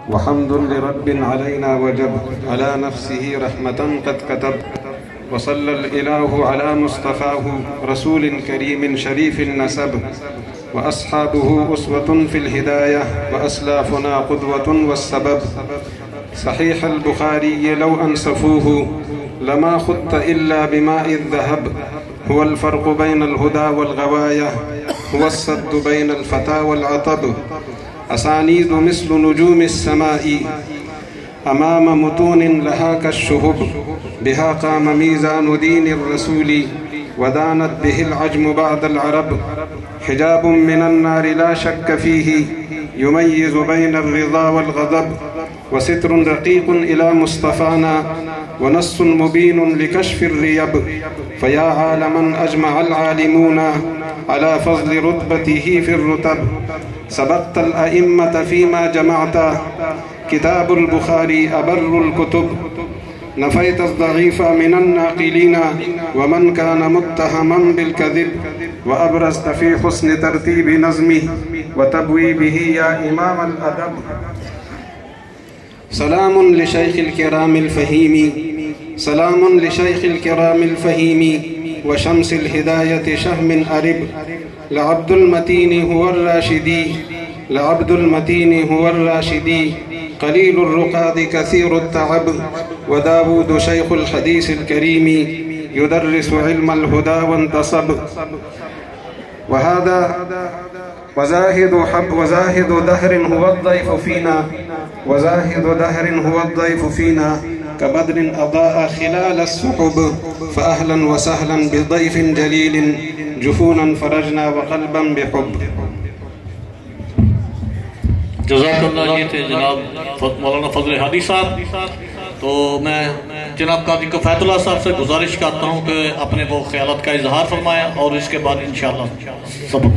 वहम्दुल लिरब्बिन अलैना वजब अला नफ्सिही रहमतन क़द कतब वसल्लल इलाहु अला मुस्तफ़ाहु रसूलिन करीमिन शरीफिन नसब व अस्हाबुहु उस्वतुन फिल हिदायह व अस्लाफुना क़ुद्वतुन वस्सबब। सहीह अल बुखारी लौ अनसफूहु लमा खुत्त इल्ला बिमाइज़ ज़हब हुवल फ़र्क़ु बैनल हुदा वल ग़वायह हुवस सद्दु बैनल फ़ता वल अतब। असानीदु मिस्लु नुजूमिस समाई अमाम मुतूनिन लहा कश्शुहुब बिहा क़ाम मीज़ानु दीनिर रसूली वदानत बिहिल अज्मु बअदल अरब। हिजाबुम मिनन नारि ला शक्क फ़ीही युमय्यिज़ु बैनर रिज़ा वल ग़ज़ब व सित्रुन रक़ीक़ुन इला मुस्तफ़ाना व नस्सुन मुबीनुन लिकश्फ़िर रियब। फ़या आलमन अजमअल आलिमूना अला फ़ज़्लि रुतबतिही फ़िर रुतब। सबक़तल अइम्मत फ़ीमा जमअता किताबुल बुखारी अबर्रुल कुतुब। नफ़ैतज़ ज़ईफ़ा मिनन नाक़िलीना व मन कान मुत्तहमन बिल कज़िब व अबरज़त फ़ी हुस्न तरतीबि नज़्मिही व तबवीबिही या इमामल अदब। सलामुन लिशैख़िल किरामिल फ़हीमी सलामुन लिशैख़िल किरामिल फ़हीमी व शम्सिल हिदायति शहमिन अरिब। लअब्दुल मतीनी हुवर राशिदी लअब्दुल मतीनी हुवर राशिदी क़लीलुर रुक़ादि कसीरुत तअब व दाऊद शैख़ुल हदीसिल करीमी युदर्रिसु इल्मल हुदा वंतसब। वहादा वज़ाहिदु दहरिन हुवद्दैफ़ु फ़ीना वज़ाहिदु दहरिन हुवद्दैफ़ु फ़ीना कबद्रिन अज़ाअ खिलालस सुहुब फ़अहलन व सहलन बिज़ैफ़िन जलीलिन जुफ़ूनन फ़रजना व क़ल्बन बिहुब। जज़ाकल्लाह। ये थे जनाब मौलाना फजल हादी साहब। तो मैं जनाब काजी किफ़ायतुल्लाह साहब से गुजारिश करता हूँ कि अपने वो ख्यालात का इजहार फरमाएं और इसके बाद इंशाअल्लाह सबक